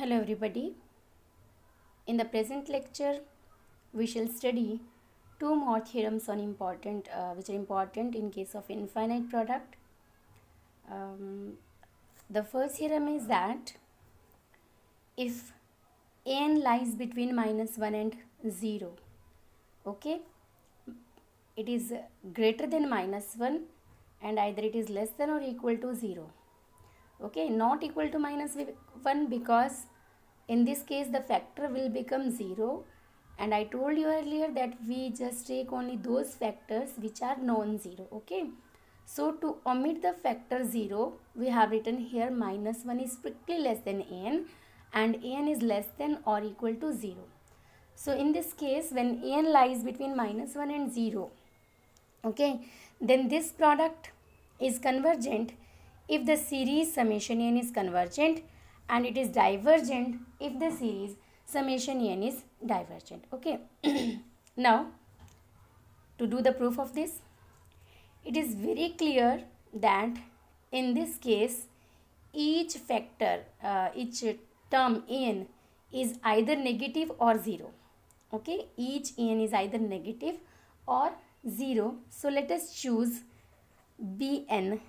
Hello everybody. In the present lecture, we shall study two more theorems on which are important in case of infinite product. The first theorem is that if n lies between -1 and 0, okay, it is greater than -1 and either it is less than or equal to 0. Okay, not equal to -1 because in this case the factor will become 0, and I told you earlier that we just take only those factors which are non-zero. Okay, so to omit the factor 0, we have written here -1 is strictly less than n and n is less than or equal to 0. So in this case, when n lies between -1 and 0, okay, then this product is convergent if the series summation n is convergent, and it is divergent if the series summation n is divergent. Okay. Now, to do the proof of this, it is very clear that in this case each factor, each term n is either negative or 0. Okay, each n is either negative or 0. So let us choose Bn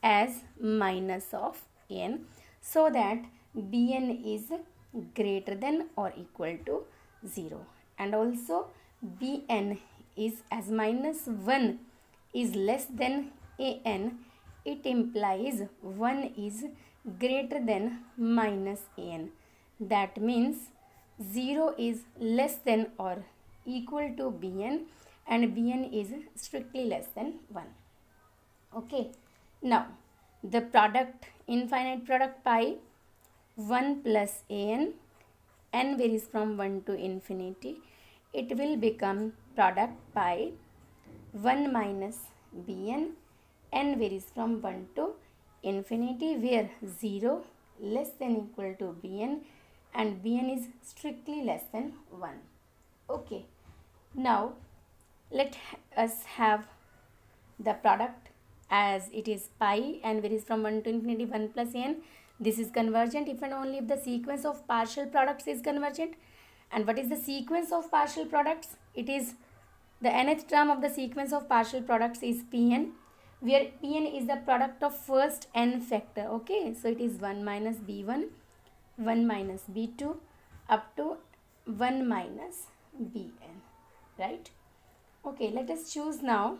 as minus of n so that Bn is greater than or equal to 0, and also Bn is as -1 is less than an. It implies 1 is greater than -an. That means 0 is less than or equal to Bn and Bn is strictly less than 1. Okay, now the product, infinite product pi 1 plus an, n varies from 1 to infinity, it will become product pi 1 minus Bn, n varies from 1 to infinity, where 0 less than equal to Bn and Bn is strictly less than 1. Okay, now let us have the product as it is pi and varies from 1 to infinity 1 plus n. This is convergent if and only if the sequence of partial products is convergent. And what is the sequence of partial products? It is the nth term of the sequence of partial products is Pn, where Pn is the product of first n factor. Okay, so it is 1 minus B1, 1 minus B2 up to 1 minus Bn, right? Okay, let us choose now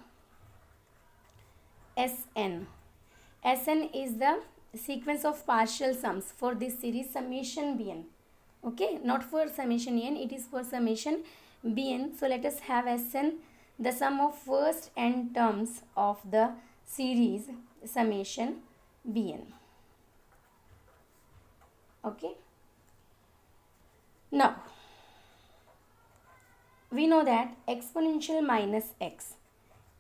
Sn. Sn is the sequence of partial sums for this series summation Bn. Okay, not for summation n, it is for summation Bn. So let us have Sn, the sum of first n terms of the series summation Bn. Okay, now we know that exponential minus x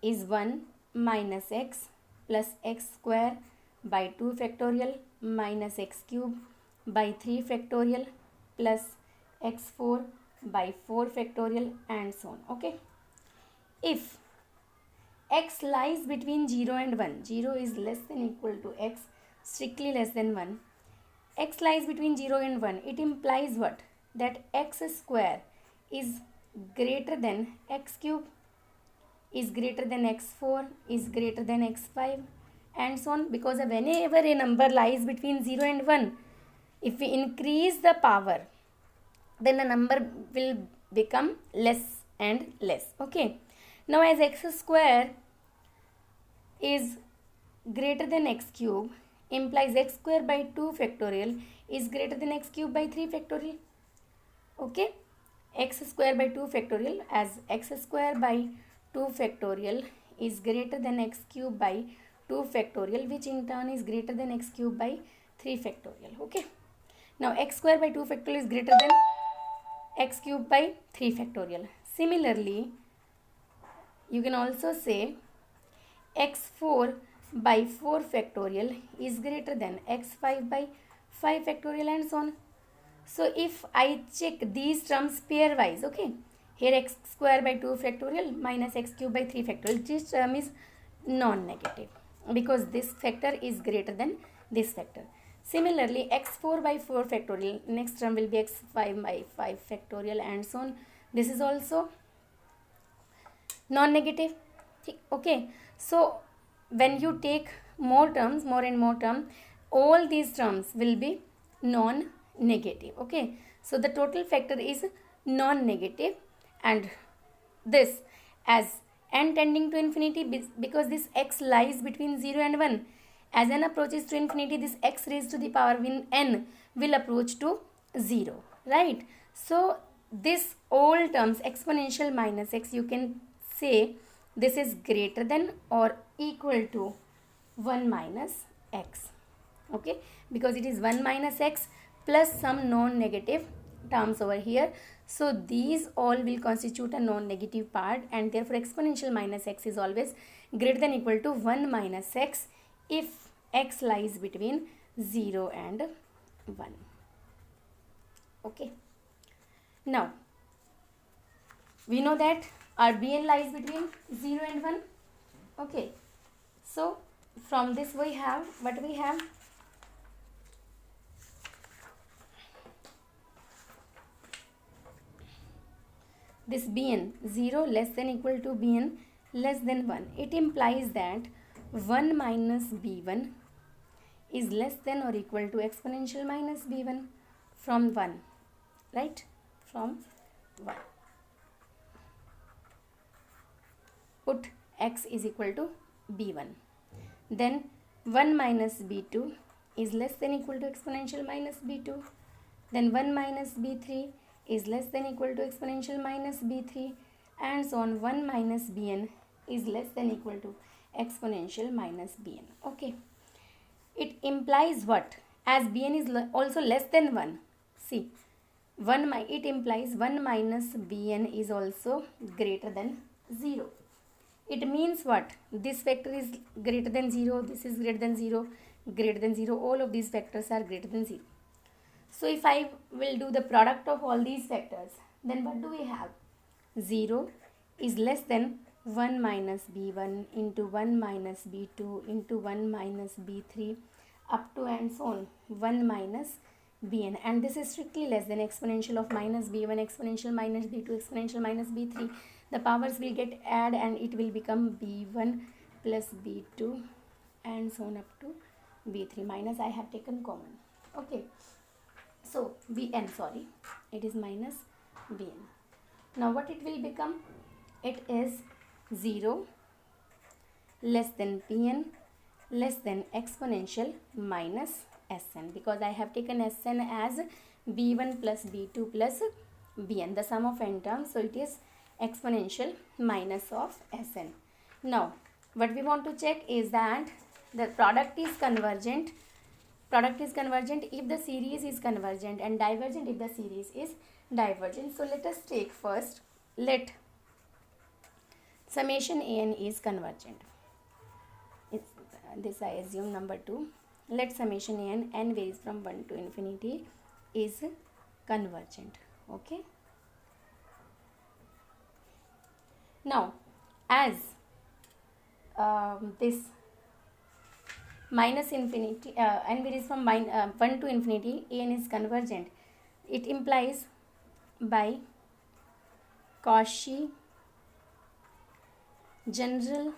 is 1 minus x plus x square by 2 factorial minus x cube by 3 factorial plus x4 by 4 factorial and so on. Okay, if x lies between 0 and 1, 0 is less than equal to x, strictly less than 1, x lies between 0 and 1, it implies what? That x square is greater than x cube, is greater than x4, is greater than x5 and so on, because whenever a number lies between 0 and 1, if we increase the power, then the number will become less and less. Okay, now as x square is greater than x cube implies x square by 2 factorial is greater than x cube by 3 factorial. Okay, x square by 2 factorial, as x square by 2 factorial is greater than x cube by 2 factorial, which in turn is greater than x cube by 3 factorial. Okay, now x square by 2 factorial is greater than x cube by 3 factorial. Similarly, you can also say x4 by 4 factorial is greater than x5 by 5 factorial and so on. So if I check these terms pairwise, okay, here x square by 2 factorial minus x cube by 3 factorial, this term is non-negative because this factor is greater than this factor. Similarly, x4 by 4 factorial, next term will be x5 by 5 factorial and so on. This is also non-negative. Okay, so when you take more terms, more and more terms, all these terms will be non-negative. Okay, so the total factor is non-negative, and this as n tending to infinity, because this x lies between 0 and 1. As n approaches to infinity, this x raised to the power n will approach to 0, right? So this all terms exponential minus x, you can say this is greater than or equal to 1 minus x. Okay, because it is 1 minus x plus some non-negative terms over here. So these all will constitute a non-negative part, and therefore exponential minus x is always greater than equal to 1 minus x if x lies between 0 and 1. Okay. Now, we know that our Bn lies between 0 and 1. Okay. So, from this we have, what we have? This Bn 0 less than equal to Bn less than 1. It implies that 1 minus B1 is less than or equal to exponential minus B1 from 1, right? From 1. Put x is equal to B1. Then 1 minus B2 is less than equal to exponential minus B2. Then 1 minus B3 is less than equal to exponential minus B3, and so on. 1 minus Bn is less than equal to exponential minus Bn. Okay. It implies what? As Bn is also less than 1. See, it implies 1 minus Bn is also greater than 0. It means what? This factor is greater than 0, this is greater than 0, greater than 0. All of these factors are greater than 0. So if I will do the product of all these factors, then what do we have? 0 is less than 1 minus B1 into 1 minus B2 into 1 minus B3 up to and so on 1 minus Bn, and this is strictly less than exponential of minus B1 exponential minus B2 exponential minus B3. The powers will get add and it will become B1 plus B2 and so on up to B3 minus I have taken common. Okay. So Bn, sorry, it is minus Bn. Now what it will become? It is 0 less than Pn less than exponential minus Sn, because I have taken Sn as B1 plus B2 plus Bn, the sum of n terms. So it is exponential minus of Sn. Now what we want to check is that the product is convergent. Product is convergent if the series is convergent, and divergent if the series is divergent. So let us take first, let summation an is convergent. This I assume number 2. Let summation n varies from 1 to infinity is convergent. Okay. Now as this minus infinity, n varies from 1 to infinity, an is convergent. It implies by Cauchy general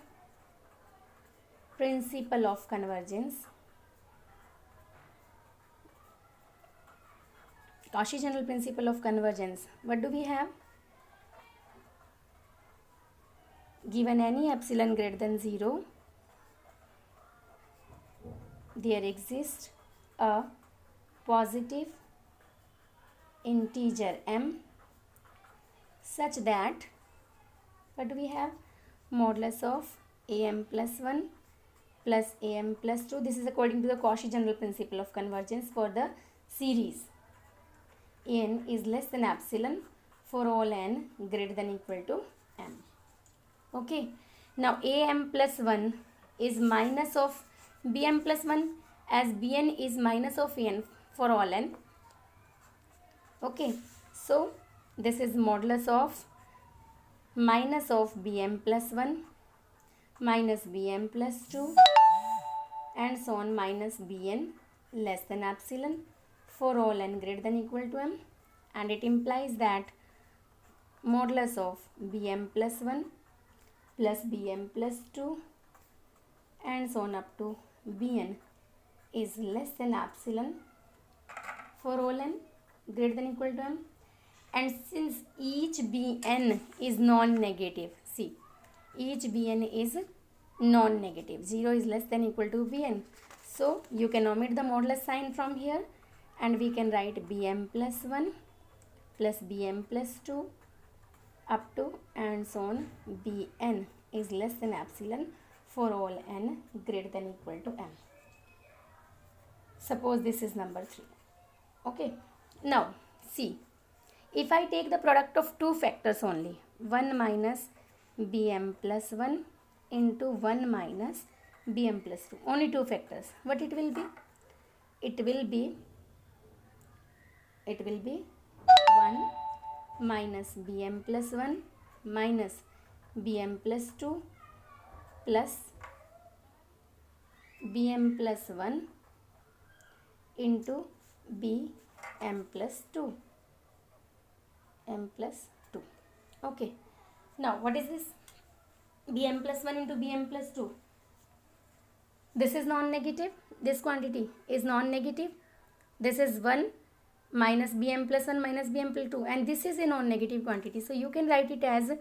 principle of convergence. Cauchy general principle of convergence. What do we have? Given any epsilon greater than 0, there exists a positive integer m such that, what do we have? Modulus of am plus 1 plus am plus 2. This is according to the Cauchy general principle of convergence for the series. N is less than epsilon for all n greater than equal to m. Okay. Now am plus 1 is minus of bm plus 1, as bn is minus of n for all n. Okay. So this is modulus of minus of bm plus 1 minus bm plus 2 and so on minus bn less than epsilon for all n greater than equal to m, and it implies that modulus of bm plus 1 plus bm plus 2 and so on up to bn is less than epsilon for all n greater than equal to m. And since each bn is non-negative, see, each bn is non-negative, 0 is less than equal to bn, so you can omit the modulus sign from here and we can write bm plus 1 plus bm plus 2 up to and so on bn is less than epsilon for all n greater than equal to m. Suppose this is number 3. Okay, now see, if I take the product of two factors only, 1 minus bm plus 1 into 1 minus bm plus 2, only two factors, what it will be? It will be 1 minus bm plus 1 minus bm plus 2 plus bm plus 1 into bm plus 2, m plus 2. Okay, now what is this? Bm plus 1 into bm plus 2. This is non-negative, this quantity is non-negative, this is 1 minus bm plus 1 minus bm plus 2, and this is a non-negative quantity, so you can write it as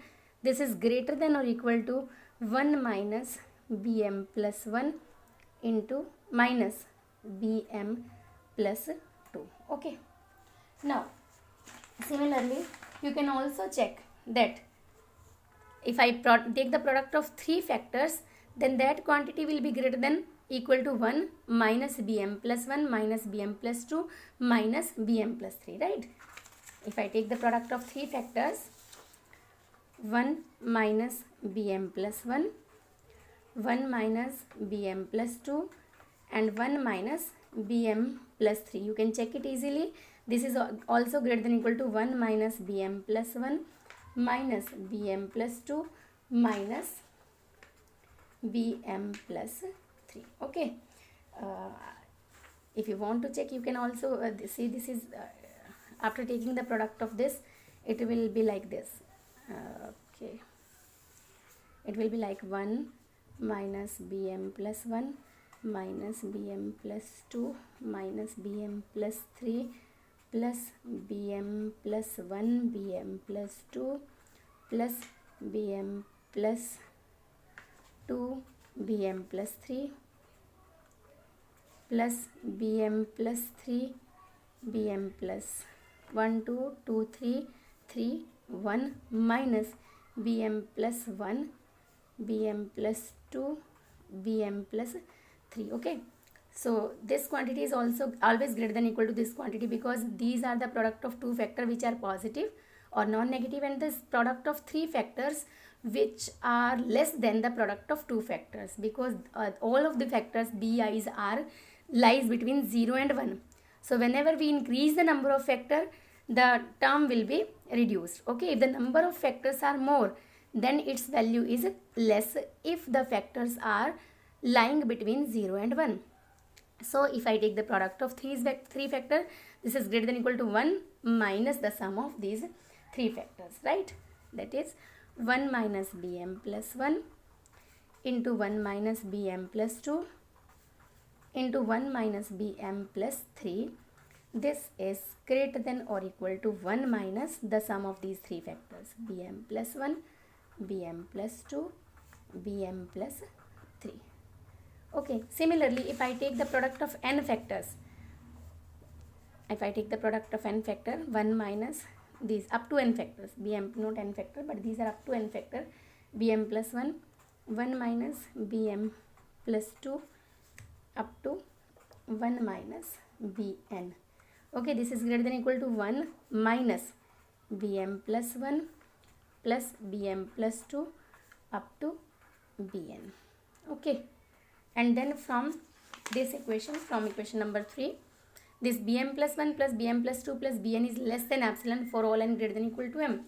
this is greater than or equal to 1 minus bm plus 1 into minus bm plus 2. Okay, now similarly you can also check that if I take the product of three factors, then that quantity will be greater than equal to 1 minus bm plus 1 minus bm plus 2 minus bm plus 3, right? If I take the product of three factors, 1 minus bm plus 1, 1 minus bm plus 2 and 1 minus bm plus 3, you can check it easily. This is also greater than equal to 1 minus bm plus 1 minus bm plus 2 minus bm plus 3. Okay, if you want to check, you can also see this is after taking the product of this, it will be like this. Okay, it will be like 1 minus bm plus 1 minus bm plus 2 minus bm plus 3 plus bm plus 1 bm plus 2 plus bm plus 2 bm plus 3 plus bm plus 3 bm plus 1 2 2 3 3 1 minus bm plus 1 bm plus 2 bm plus 3. Okay, so this quantity is also always greater than equal to this quantity because these are the product of two factors which are positive or non-negative, and this product of three factors which are less than the product of two factors, because all of the factors bi's are lies between 0 and 1. So whenever we increase the number of factor, the term will be reduced. Okay, if the number of factors are more, then its value is less if the factors are lying between 0 and 1. So if I take the product of three factors, this is greater than equal to 1 minus the sum of these three factors, right? That is 1 minus bm plus 1 into 1 minus bm plus 2 into 1 minus bm plus 3. This is greater than or equal to 1 minus the sum of these three factors, bm plus 1, bm plus 2, bm plus 3. Okay, similarly, if I take the product of n factors, 1 minus these up to n factors, bm, not n factor, but these are up to n factor, bm plus 1, 1 minus bm plus 2 up to 1 minus bn. Okay, this is greater than equal to 1 minus bm plus 1 plus bm plus 2 up to bn. Okay, and then from this equation, from equation number 3, this bm plus 1 plus bm plus 2 plus bn is less than epsilon for all n greater than equal to m.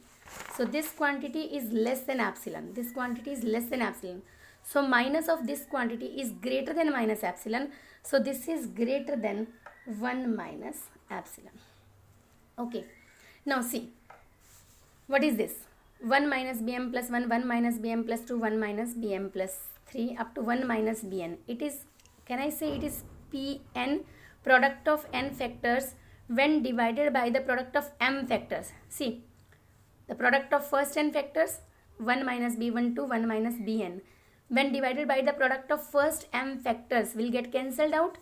So this quantity is less than epsilon. This quantity is less than epsilon. So minus of this quantity is greater than minus epsilon. So this is greater than 1 minus epsilon. Okay. Now see, what is this? 1 minus bm plus 1, 1 minus bm plus 2, 1 minus bm plus 3 up to 1 minus bn. It is, can I say it is Pn, product of n factors when divided by the product of m factors. See, the product of first n factors 1 minus b1 to 1 minus bn, when divided by the product of first m factors will get cancelled out.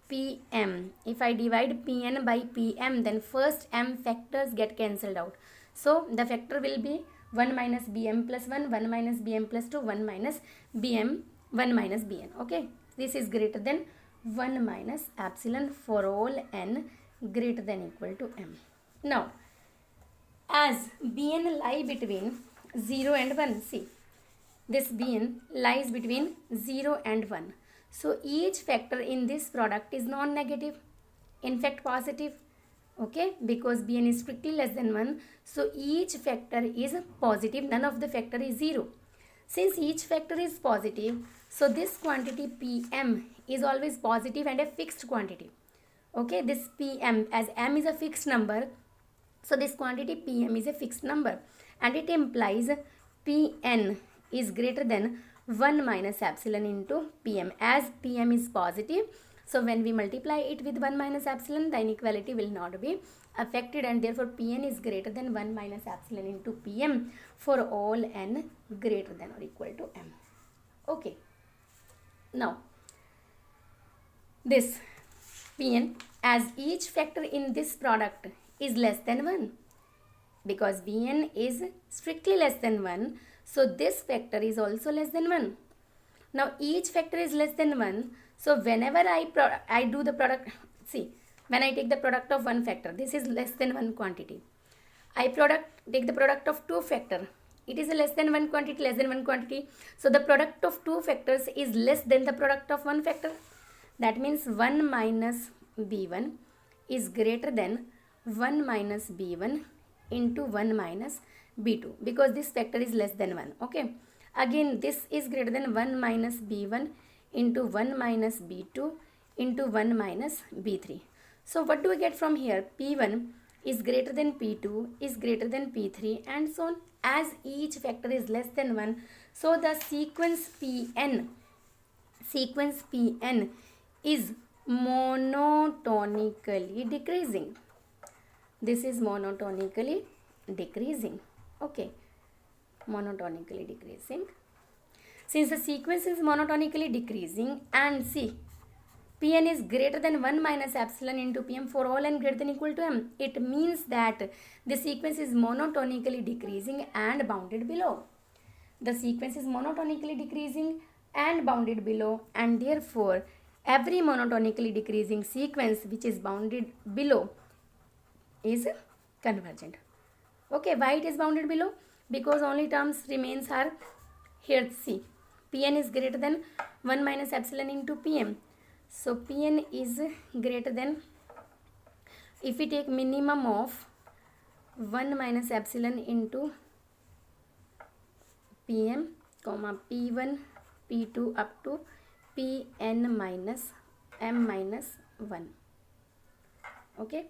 Pm, if I divide Pn by Pm, then first m factors get cancelled out. So the factor will be 1 minus Bm plus 1, 1 minus Bm plus 2, 1 minus Bm, 1 minus Bn. Okay, this is greater than 1 minus epsilon for all n greater than equal to m. Now, as Bn lie between 0 and 1, see, this Bn lies between 0 and 1. So each factor in this product is non-negative, in fact positive. Okay, because Bn is strictly less than 1, so each factor is positive, none of the factor is 0. Since each factor is positive, so this quantity Pm is always positive and a fixed quantity. Okay, this Pm, as m is a fixed number, so this quantity Pm is a fixed number, and it implies Pn is greater than 1 minus epsilon into Pm. As Pm is positive, so when we multiply it with 1 minus epsilon, the inequality will not be affected, and therefore Pn is greater than 1 minus epsilon into Pm for all n greater than or equal to m. Okay. Now, this Pn, as each factor in this product is less than 1, because Bn is strictly less than 1, so this factor is also less than 1. Now each factor is less than 1, so whenever I do the product, see, when I take the product of one factor, this is less than 1 quantity. I take the product of 2 factor, it is a less than 1 quantity, less than 1 quantity. So the product of 2 factors is less than the product of 1 factor. That means 1 minus b1 is greater than 1 minus b1 into 1 minus b2, because this factor is less than 1. Okay, again this is greater than 1 minus b1 into 1 minus b2 into 1 minus b3. So what do we get from here? P1 is greater than P2 is greater than P3, and so on. As each factor is less than 1, so the sequence Pn is monotonically decreasing. This is monotonically decreasing. Okay, monotonically decreasing. Since the sequence is monotonically decreasing, and see, Pn is greater than 1 minus epsilon into Pm for all n greater than equal to m, it means that the sequence is monotonically decreasing and bounded below. The sequence is monotonically decreasing and bounded below, and therefore every monotonically decreasing sequence which is bounded below is convergent. Okay, why it is bounded below? Because only terms remains are here. See, Pn is greater than 1 minus epsilon into Pm. So Pn is greater than, if we take minimum of 1 minus epsilon into Pm, comma P1, P2 up to Pn minus m minus 1. Okay,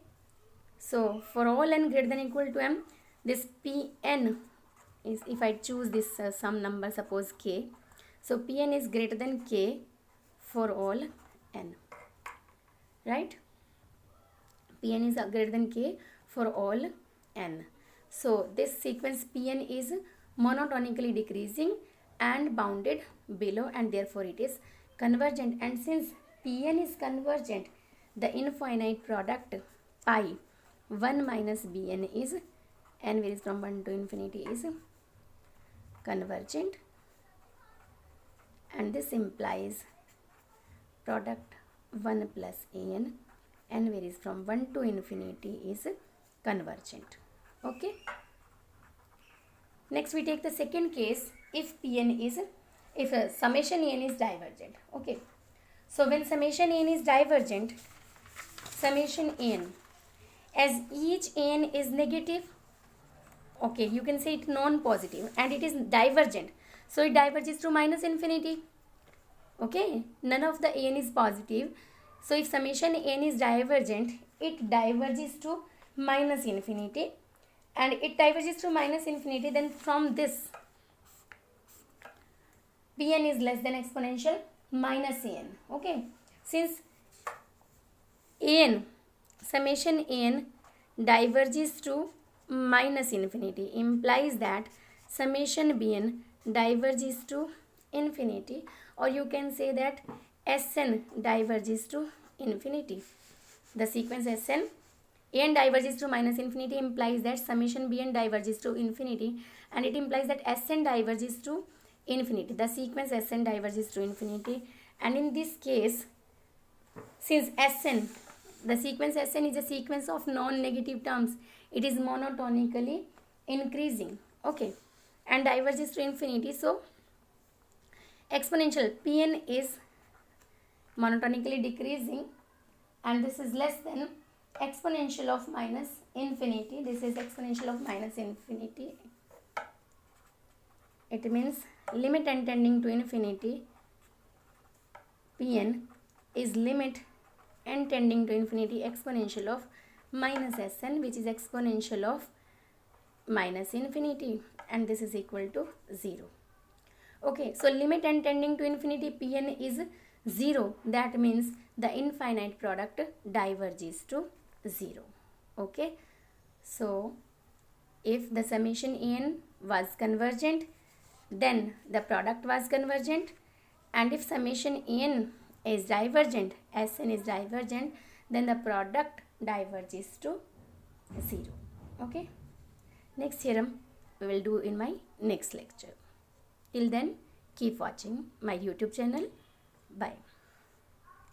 so for all n greater than equal to m, this Pn is, if I choose this some number, suppose k, so Pn is greater than k for all n, right? Pn is greater than k for all n. So this sequence Pn is monotonically decreasing and bounded below, and therefore it is convergent. And since Pn is convergent, the infinite product pi 1 minus Bn is, n varies from 1 to infinity, is convergent, and this implies product 1 plus an, n varies from 1 to infinity, is convergent. Okay, next we take the second case, if Pn is, if summation n is divergent. Okay, so when summation n is divergent, summation n, as each n is negative, okay, you can say it non-positive, and it is divergent. So it diverges to minus infinity. Okay, none of the n is positive. So if summation n is divergent, it diverges to minus infinity, and it diverges to minus infinity. Then from this, Pn is less than exponential minus an. Okay, since an, summation n diverges to minus infinity, implies that summation bn diverges to infinity, or you can say that Sn diverges to infinity. The sequence Sn, n diverges to minus infinity implies that summation bn diverges to infinity, and it implies that Sn diverges to infinity. The sequence Sn diverges to infinity, and in this case, since Sn, the sequence Sn is a sequence of non-negative terms, it is monotonically increasing, okay, and diverges to infinity. So exponential Pn is monotonically decreasing, and this is less than exponential of minus infinity. This is exponential of minus infinity. It means limit n tending to infinity, Pn is limit n tending to infinity exponential of minus Sn, which is exponential of minus infinity, and this is equal to 0. Okay, so limit n tending to infinity Pn is 0. That means the infinite product diverges to 0. Okay, so if the summation n was convergent, then the product was convergent, and if summation n is divergent, Sn is divergent, then the product diverges to 0. Okay, next theorem we will do in my next lecture. Till then, keep watching my YouTube channel. Bye.